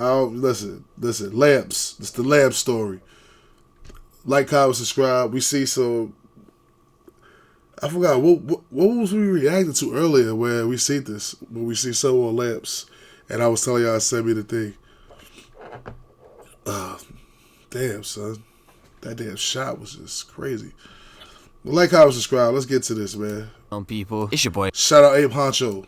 Listen, Lampz. It's the Lampz story. Like, comment, subscribe. We see some. I forgot what was we reacting to earlier where we see this, when we see someone on Lampz, and I was telling y'all, send me the thing. Damn, son, that damn shot was just crazy. Like, comment, subscribe. Let's get to this, man. People, it's your boy. Shout out Abe Honcho.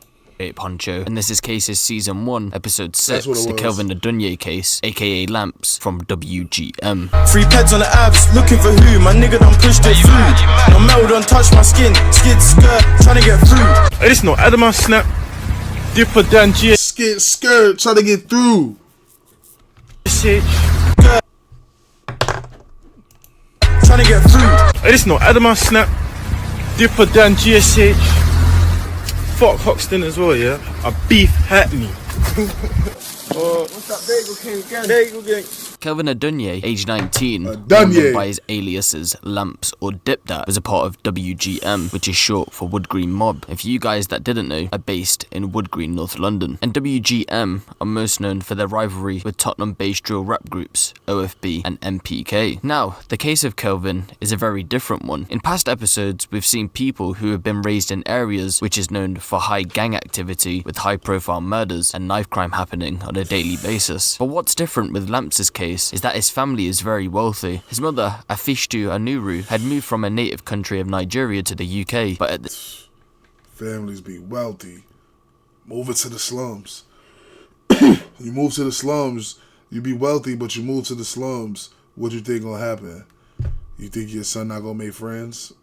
And this is Cases Season 1, Episode 6, the Kelvin Odunuyi case, aka Lampz, from WGM. 3 peds on the abs, looking for who? My nigga done pushed it through. No metal done touch my skin, skid skirt, trying to get through. Hey, this no Adama snap. Dipper than G. Skid skirt, trying to get through. Trying to get through. Hey, this no Adama snap. Dipper than GSH. Fuck Hoxton as well, yeah? A beef hat me. What's that bagel king again? Bagel gang. Kelvin Odunuyi, age 19, Odunuyi, known by his aliases Lampz or Dip That, was a part of WGM, which is short for Wood Green Mob, and for you guys that didn't know, are based in Wood Green, North London. And WGM are most known for their rivalry with Tottenham-based drill rap groups OFB and MPK. Now, the case of Kelvin is a very different one. In past episodes, we've seen people who have been raised in areas which is known for high gang activity, with high-profile murders and knife crime happening on a daily basis. But what's different with Lampz's case is that his family is very wealthy. His mother, Afishtu Anuru, had moved from a native country of Nigeria to the UK, but at the families be wealthy. Move it to the slums. You move to the slums, you be wealthy, but you move to the slums, what you think gonna happen? You think your son not gonna make friends?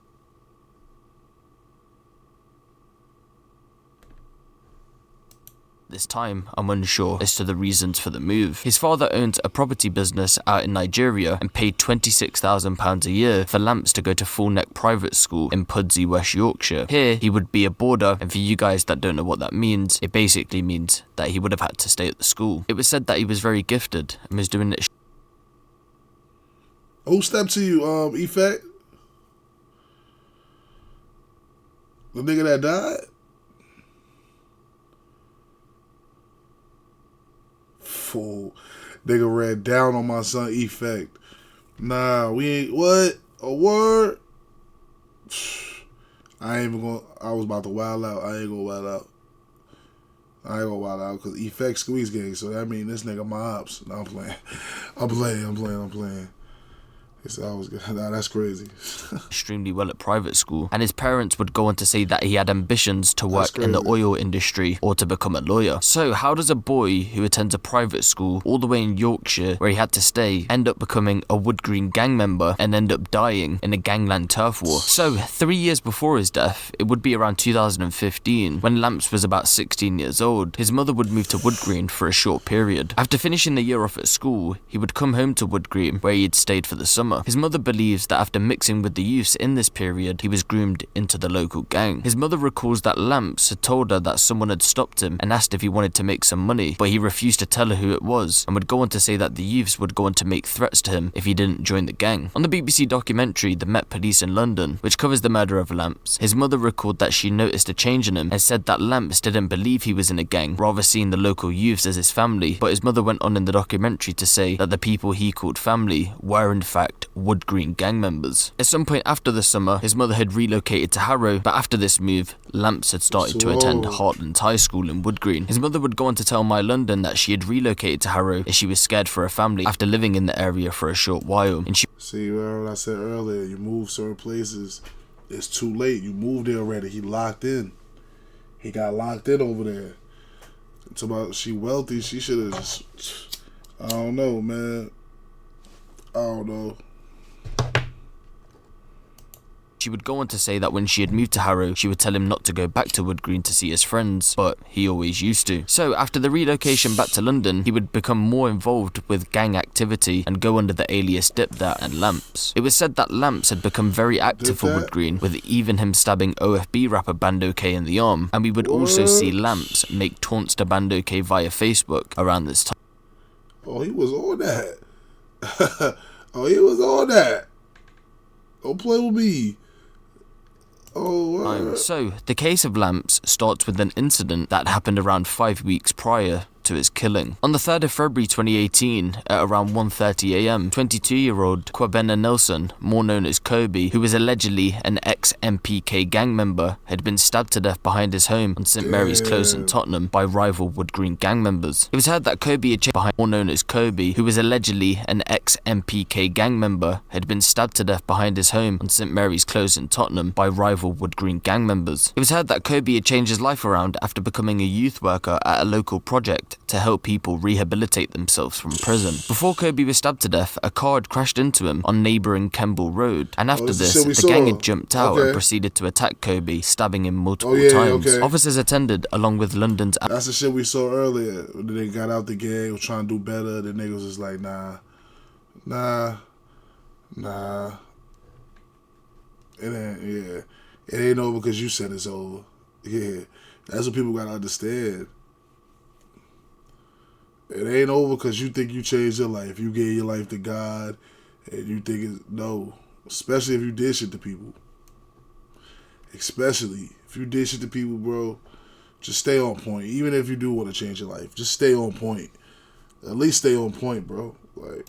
this time, I'm unsure as to the reasons for the move. His father owns a property business out in Nigeria and paid £26,000 a year for Lampz to go to full neck private school in Pudsey, West Yorkshire. Here, he would be a boarder, and for you guys that don't know what that means, it basically means that he would have had to stay at the school. It was said that he was very gifted and was doing it. Who stepped to you, Effect? The nigga that died? Fool. Nigga ran down on my son, Effect. Nah, we ain't, what? A word? I ain't even gonna, I was about to wild out. I ain't gonna wild out. I ain't gonna wild out because Effect squeeze gang, so that mean this nigga my ops. No, I'm playing. I'm playing. I was good. Nah, that's crazy. Extremely well at private school, and his parents would go on to say that he had ambitions to work in the oil industry or to become a lawyer. So how does a boy who attends a private school all the way in Yorkshire where he had to stay end up becoming a Wood Green gang member and end up dying in a gangland turf war? So 3 years before his death, it would be around 2015, when Lampz was about 16 years old, his mother would move to Wood Green for a short period. After finishing the year off at school, he would come home to Wood Green where he had stayed for the summer. His mother believes that after mixing with the youths in this period, he was groomed into the local gang. His mother recalls that Lampz had told her that someone had stopped him and asked if he wanted to make some money, but he refused to tell her who it was, and would go on to say that the youths would go on to make threats to him if he didn't join the gang. On the BBC documentary The Met Police in London, which covers the murder of Lampz, his mother recalled that she noticed a change in him and said that Lampz didn't believe he was in a gang, rather seeing the local youths as his family, but his mother went on in the documentary to say that the people he called family were in fact Wood Green gang members. At some point after the summer, his mother had relocated to Harrow, but after this move, Lampz had started to attend Heartland High School in Wood Green. His mother would go on to tell My London that she had relocated to Harrow as she was scared for her family after living in the area for a short while. And she see, what I said earlier, you move certain places, it's too late. You moved there already. He locked in. He got locked in over there. It's about she wealthy. She should have just, I don't know, man. I don't know. She would go on to say that when she had moved to Harrow, she would tell him not to go back to Wood Green to see his friends, but he always used to. So after the relocation back to London, he would become more involved with gang activity and go under the alias Dip That and Lampz. It was said that Lampz had become very active for Wood Green, with even him stabbing OFB rapper Bando K in the arm, and we would also see Lampz make taunts to Bando K via Facebook around this time. Oh, he was on that. He was on that. Don't play with me. So, the case of Lampz starts with an incident that happened around 5 weeks prior to his killing. On the 3rd of February 2018, at around 1:30 a.m, 22-year-old Kwabena Nelson, more known as Kobe, who was allegedly an ex-MPK gang member, had been stabbed to death behind his home on St Mary's Close in Tottenham by rival Wood Green gang members. It was heard that Kobe had behind more known as Kobe, who was allegedly an ex-MPK gang member, had been stabbed to death behind his home on St Mary's Close in Tottenham by rival Wood Green gang members. It was heard that Kobe had changed his life around after becoming a youth worker at a local project to help people rehabilitate themselves from prison. Before Kobe was stabbed to death, a car had crashed into him on neighbouring Kemble Road, and after this, the gang had jumped out and proceeded to attack Kobe, stabbing him multiple times. Officers attended along with London's... That's the shit we saw earlier. When they got out the gang, was trying to do better, the niggas was like, nah. It ain't over because you said it's over. Yeah, that's what people gotta understand. It ain't over because you think you changed your life. You gave your life to God, and you think it's no. Especially if you did shit to people. Especially if you did shit to people, bro. Just stay on point. Even if you do want to change your life, just stay on point. At least stay on point, bro. Like.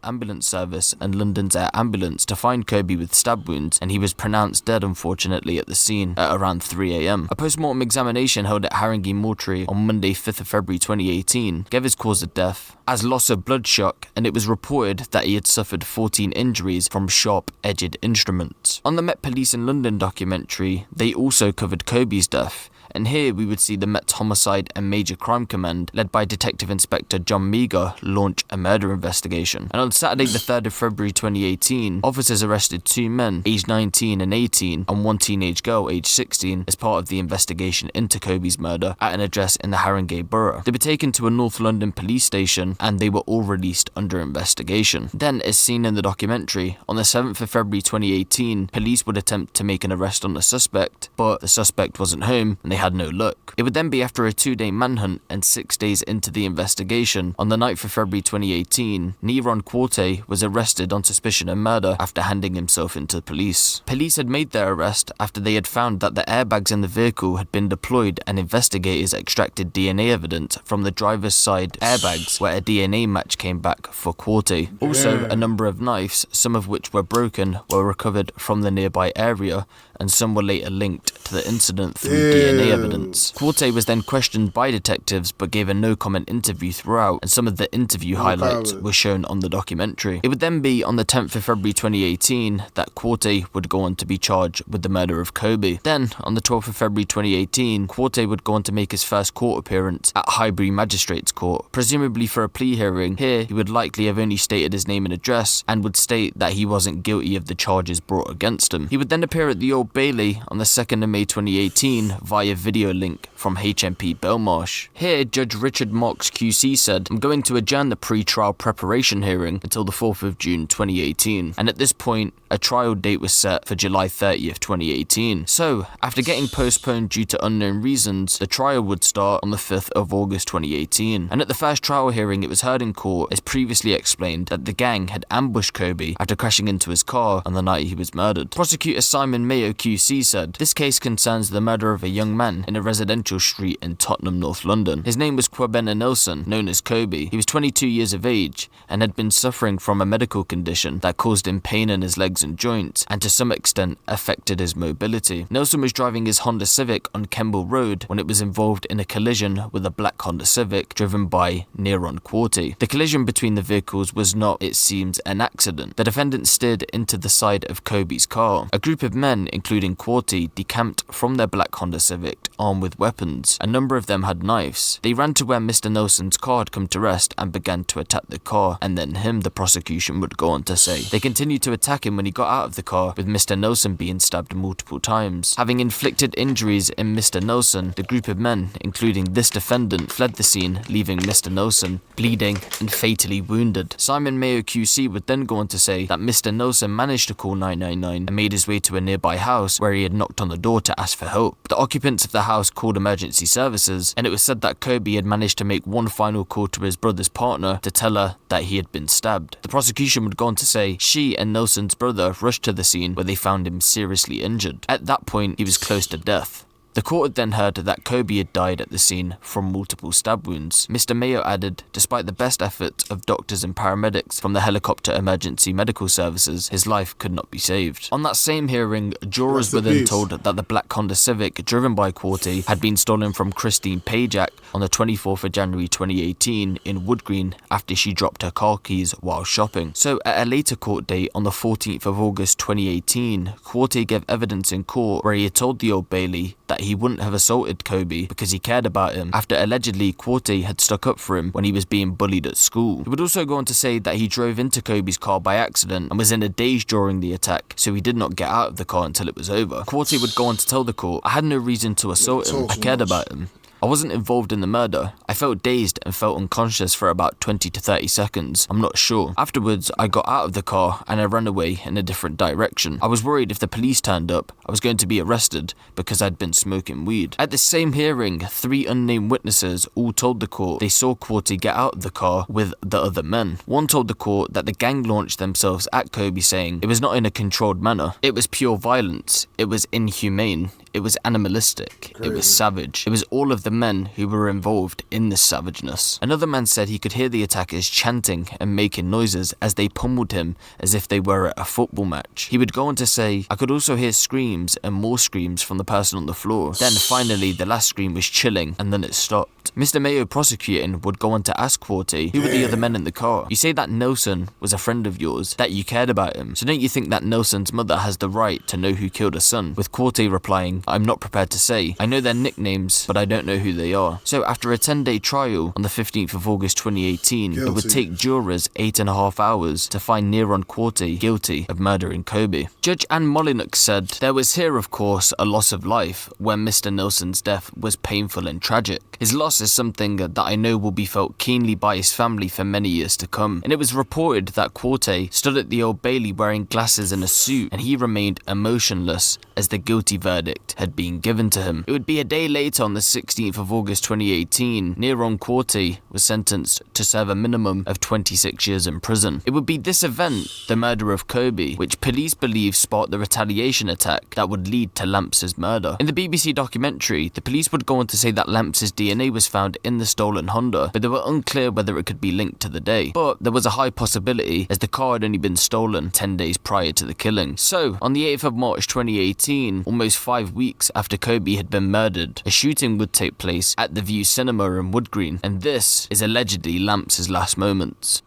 Ambulance service and London's Air Ambulance to find Kobe with stab wounds, and he was pronounced dead unfortunately at the scene at around 3 a.m. A post-mortem examination held at Haringey Mortuary on Monday 5th of February 2018 gave his cause of death as loss of blood shock, and it was reported that he had suffered 14 injuries from sharp-edged instruments. On the Met Police in London documentary, they also covered Kobe's death, and here we would see the Met Homicide and Major Crime Command, led by Detective Inspector John Meager, launch a murder investigation. And on Saturday the 3rd of February 2018, officers arrested 2 men, aged 19 and 18, and 1 teenage girl, aged 16, as part of the investigation into Kobe's murder at an address in the Haringey Borough. They were taken to a North London police station, and they were all released under investigation. Then, as seen in the documentary, on the 7th of February 2018, police would attempt to make an arrest on the suspect, but the suspect wasn't home, and they had no luck. It would then be after a 2-day manhunt and 6 days into the investigation. On the 9th of February 2018, Neron Quarte was arrested on suspicion of murder after handing himself into police. Police had made their arrest after they had found that the airbags in the vehicle had been deployed, and investigators extracted DNA evidence from the driver's side airbags, where a DNA match came back for Quarte. Also, a number of knives, some of which were broken, were recovered from the nearby area, and some were later linked to the incident through DNA evidence. Quarte was then questioned by detectives but gave a no-comment interview throughout, and some of the interview highlights were shown on the documentary. It would then be on the 10th of February 2018 that Quarte would go on to be charged with the murder of Kobe. Then, on the 12th of February 2018, Quarte would go on to make his first court appearance at Highbury Magistrates Court, presumably for a plea hearing. Here, he would likely have only stated his name and address, and would state that he wasn't guilty of the charges brought against him. He would then appear at the Old Bailey on the 2nd of May 2018 via video link from HMP Belmarsh. Here, Judge Richard Marks QC said, "I'm going to adjourn the pre-trial preparation hearing until the 4th of June 2018. And at this point, a trial date was set for July 30th, 2018. So, after getting postponed due to unknown reasons, the trial would start on the 5th of August 2018. And at the first trial hearing, it was heard in court, as previously explained, that the gang had ambushed Kobe after crashing into his car on the night he was murdered. Prosecutor Simon Mayo QC said, "This case concerns the murder of a young man in a residential street in Tottenham, North London. His name was Kwabena Nelson, known as Kobe. He was 22 years of age and had been suffering from a medical condition that caused him pain in his legs and joints, and to some extent affected his mobility. Nelson was driving his Honda Civic on Kemble Road when it was involved in a collision with a black Honda Civic driven by Neron Quarte. The collision between the vehicles was not, it seems, an accident. The defendant steered into the side of Kobe's car. A group of men, including Quarte, decamped from their black Honda Civic, armed with weapons. A number of them had knives. They ran to where Mr. Nelson's car had come to rest and began to attack the car, and then him, the prosecution would go on to say. They continued to attack him when he got out of the car, with Mr. Nelson being stabbed multiple times. Having inflicted injuries in Mr. Nelson, the group of men, including this defendant, fled the scene, leaving Mr. Nelson bleeding and fatally wounded. Simon Mayo QC would then go on to say that Mr. Nelson managed to call 999 and made his way to a nearby house where he had knocked on the door to ask for help. The occupants of the house called emergency services, and it was said that Kobe had managed to make one final call to his brother's partner to tell her that he had been stabbed. The prosecution would go on to say she and Nelson's brother rushed to the scene where they found him seriously injured. At that point, he was close to death. The court had then heard that Kobe had died at the scene from multiple stab wounds. Mr. Mayo added, despite the best efforts of doctors and paramedics from the helicopter emergency medical services, his life could not be saved. On that same hearing, jurors were then told that the black Honda Civic driven by Quarty had been stolen from Christine Pajak on the 24th of January 2018 in Wood Green after she dropped her car keys while shopping. So at a later court date on the 14th of August 2018, Quarty gave evidence in court where he had told the Old Bailey that he wouldn't have assaulted Kobe because he cared about him after allegedly Quarty had stuck up for him when he was being bullied at school. He would also go on to say that he drove into Kobe's car by accident and was in a daze during the attack, so he did not get out of the car until it was over. Quarty would go on to tell the court, I had no reason to assault him, I cared about him. I wasn't involved in the murder. I felt dazed and felt unconscious for about 20 to 30 seconds. I'm not sure. Afterwards, I got out of the car and I ran away in a different direction. I was worried if the police turned up, I was going to be arrested because I'd been smoking weed. At the same hearing, 3 unnamed witnesses all told the court they saw Quarty get out of the car with the other men. One told the court that the gang launched themselves at Kobe, saying it was not in a controlled manner. It was pure violence. It was inhumane. It was animalistic. Crazy. It was savage. It was all of the men who were involved in this savageness. Another man said he could hear the attackers chanting and making noises as they pummeled him as if they were at a football match. He would go on to say, I could also hear screams and more screams from the person on the floor. Then finally the last scream was chilling and then it stopped. Mr. Mayo prosecuting would go on to ask Quarty, who were the other men in the car? You say that Nelson was a friend of yours, that you cared about him, so don't you think that Nelson's mother has the right to know who killed her son? With Quarty replying, I'm not prepared to say. I know their nicknames, but I don't know who they are. So after a 10-day trial on the 15th of August 2018, it would take jurors 8.5 hours to find Neron Quarty guilty of murdering Kobe. Judge Anne Molyneux said, there was here of course a loss of life when Mr. Nelson's death was painful and tragic. His loss is something that I know will be felt keenly by his family for many years to come. And it was reported that Quarty stood at the Old Bailey wearing glasses and a suit, and he remained emotionless as the guilty verdict had been given to him. It would be a day later on the 16th of August 2018, Neron Quarty was sentenced to serve a minimum of 26 years in prison. It would be this event, the murder of Kobe, which police believe sparked the retaliation attack that would lead to Lampz's murder. In the BBC documentary, the police would go on to say that Lampz's DNA was found in the stolen Honda, but they were unclear whether it could be linked to the day. But there was a high possibility, as the car had only been stolen 10 days prior to the killing. So, on the 8th of March 2018, almost 5 weeks after Kobe had been murdered, a shooting would take place at the View Cinema in Wood Green, and this is allegedly Lampz's last moments.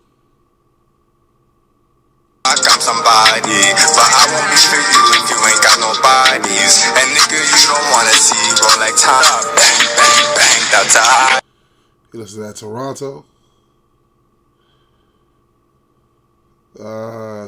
I got somebody, but I won't be for you if you ain't got no bodies. And nigga, you don't wanna see roll like time. Bang, bang, bang, that's a high. You listen to that Toronto?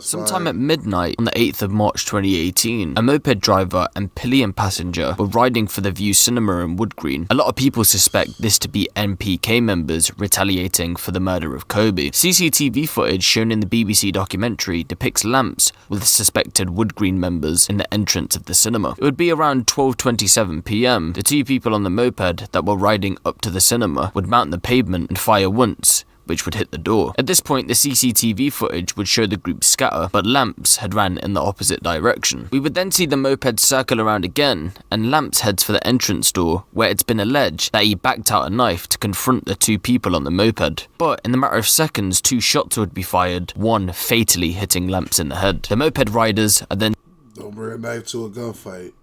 Sometime at midnight on the 8th of March 2018, a moped driver and pillion passenger were riding for the View Cinema in Wood Green. A lot of people suspect this to be NPK members retaliating for the murder of Kobe. CCTV footage shown in the BBC documentary depicts Lampz with suspected Wood Green members in the entrance of the cinema. It would be around 12:27 PM. The two people on the moped that were riding up to the cinema would mount the pavement and fire once, which would hit the door. At this point, the CCTV footage would show the group scatter, but Lampz had ran in the opposite direction. We would then see the moped circle around again, and Lampz heads for the entrance door, where it's been alleged that he backed out a knife to confront the two people on the moped. But in the matter of seconds, 2 shots would be fired, one fatally hitting Lampz in the head. The moped riders are then... Don't bring a knife to a gunfight.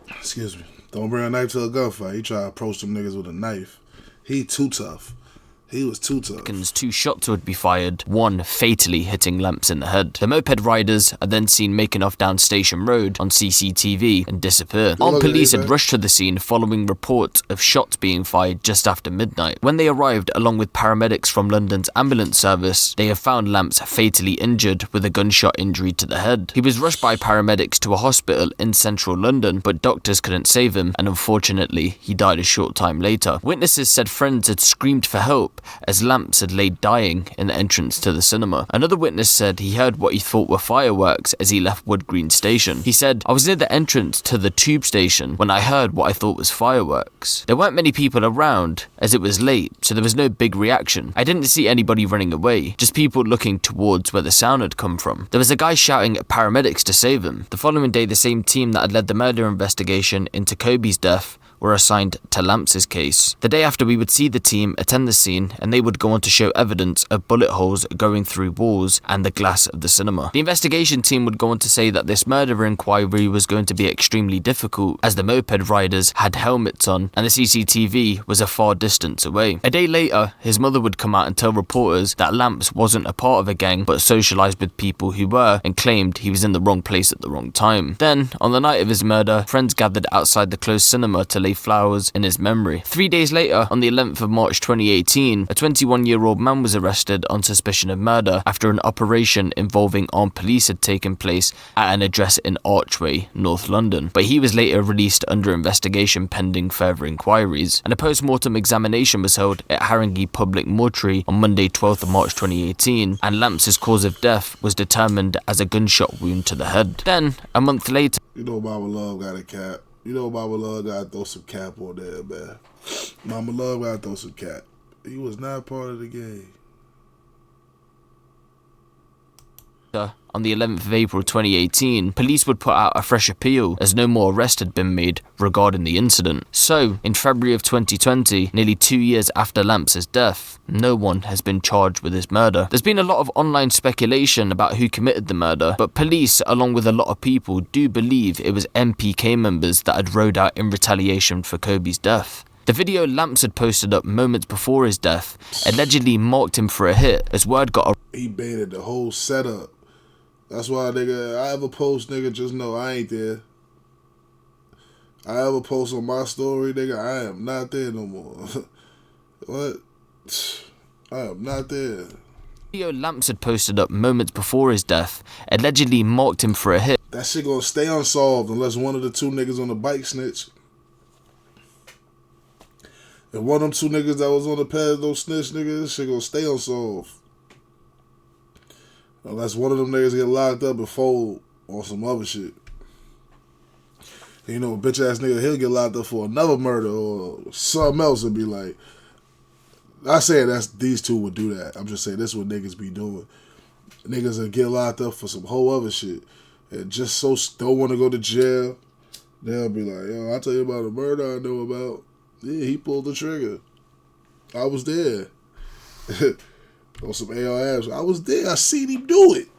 Excuse me. Don't bring a knife to a gunfight. He try to approach them niggas with a knife. He too tough. He was too tough. 2 shots would be fired, one fatally hitting Lampz in the head. The moped riders are then seen making off down Station Road on CCTV and disappear. Armed police had rushed to the scene following reports of shots being fired just after midnight. When they arrived, along with paramedics from London's ambulance service, they have found Lampz fatally injured with a gunshot injury to the head. He was rushed by paramedics to a hospital in central London, but doctors couldn't save him, and unfortunately, he died a short time later. Witnesses said friends had screamed for help, as Lampz had laid dying in the entrance to the cinema. Another witness said he heard what he thought were fireworks as he left Wood Green Station. He said, "I was near the entrance to the tube station when I heard what I thought was fireworks. There weren't many people around as it was late, so there was no big reaction. I didn't see anybody running away, just people looking towards where the sound had come from. There was a guy shouting at paramedics to save him." The following day, the same team that had led the murder investigation into Kobe's death were assigned to Lampz's case. The day after, we would see the team attend the scene, and they would go on to show evidence of bullet holes going through walls and the glass of the cinema. The investigation team would go on to say that this murder inquiry was going to be extremely difficult, as the moped riders had helmets on and the CCTV was a far distance away. A day later, his mother would come out and tell reporters that Lampz wasn't a part of a gang, but socialised with people who were, and claimed he was in the wrong place at the wrong time. Then, on the night of his murder, friends gathered outside the closed cinema to lay flowers in his memory. 3 days later, on the 11th of March 2018, a 21-year-old man was arrested on suspicion of murder after an operation involving armed police had taken place at an address in Archway, North London. But he was later released under investigation pending further inquiries, and a post-mortem examination was held at Haringey Public Mortuary on Monday 12th of March 2018, and Lampz's cause of death was determined as a gunshot wound to the head. Then, a month later, You know Mama Love got a cap. You know Mama Love gotta throw some cap on there, man. Mama Love gotta throw some cap. He was not part of the game. on the 11th of April 2018, police would put out a fresh appeal as no more arrest had been made regarding the incident. So, in February of 2020, nearly 2 years after Lampz's death, no one has been charged with his murder. There's been a lot of online speculation about who committed the murder, but police, along with a lot of people, do believe it was MPK members that had rode out in retaliation for Kobe's death. The video Lampz had posted up moments before his death allegedly marked him for a hit, as word got He baited the whole setup. That's why, nigga, I ever post, nigga, just know I ain't there. I ever post on my story, nigga, I am not there no more. What? I am not there. The video Lampz had posted up moments before his death allegedly marked him for a hit. That shit gonna stay unsolved unless one of the two niggas on the bike snitch. If one of them two niggas that was on the pad don't snitch, nigga, this shit gonna stay unsolved. Unless one of them niggas get locked up and fold on some other shit. And you know, a bitch ass nigga, he'll get locked up for another murder or something else and be like, I say that's these two would do that. I'm just saying this is what niggas be doing. Niggas will get locked up for some whole other shit and just so don't want to go to jail. They'll be like, yo, I'll tell you about a murder I know about. Yeah, he pulled the trigger. I was there. On some ARs. I was there. I seen him do it.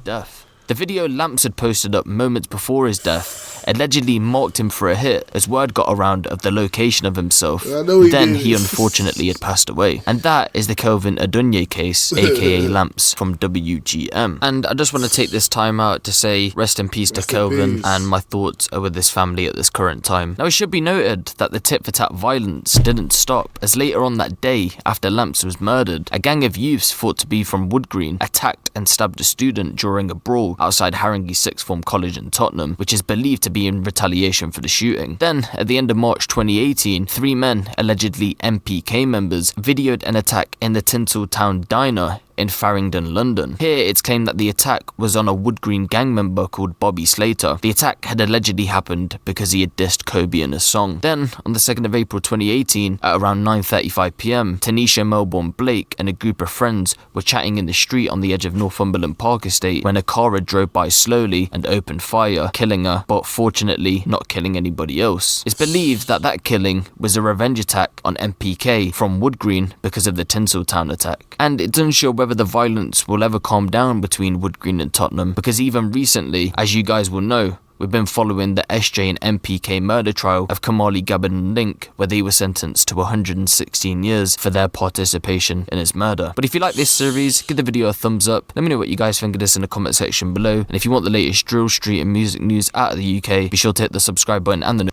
Death. The video Lampz had posted up moments before his death allegedly marked him for a hit, as word got around of the location of himself. Then he unfortunately had passed away. And that is the Kelvin Odunuyi case, aka Lampz, from WGM. And I just want to take this time out to say rest in peace to Kelvin, and my thoughts are with his family at this current time. Now it should be noted that the tit-for-tat violence didn't stop, as later on that day, after Lampz was murdered, a gang of youths thought to be from Wood Green attacked and stabbed a student during a brawl outside Haringey Sixth Form College in Tottenham, which is believed to be in retaliation for the shooting. Then, at the end of March 2018, 3 men, allegedly MPK members, videoed an attack in the Tinseltown Diner in Farringdon, London. Here, it's claimed that the attack was on a Wood Green gang member called Bobby Slater. The attack had allegedly happened because he had dissed Kobe in a song. Then, on the 2nd of April 2018, at around 9:35 PM, Tanisha Melbourne Blake and a group of friends were chatting in the street on the edge of Northumberland Park Estate when a car had drove by slowly and opened fire, killing her, but fortunately not killing anybody else. It's believed that that killing was a revenge attack on MPK from Wood Green because of the Tinseltown attack. And it's unsure whether the violence will ever calm down between Wood Green and Tottenham, because even recently, as you guys will know, we've been following the SJ and MPK murder trial of Kamali Gabbard and Link, where they were sentenced to 116 years for their participation in his murder. But if you like this series, give the video a thumbs up. Let me know what you guys think of this in the comment section below. And if you want the latest drill, street and music news out of the UK, be sure to hit the subscribe button and the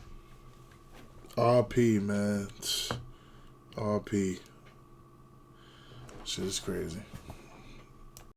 RP, man. RP. Shit is crazy.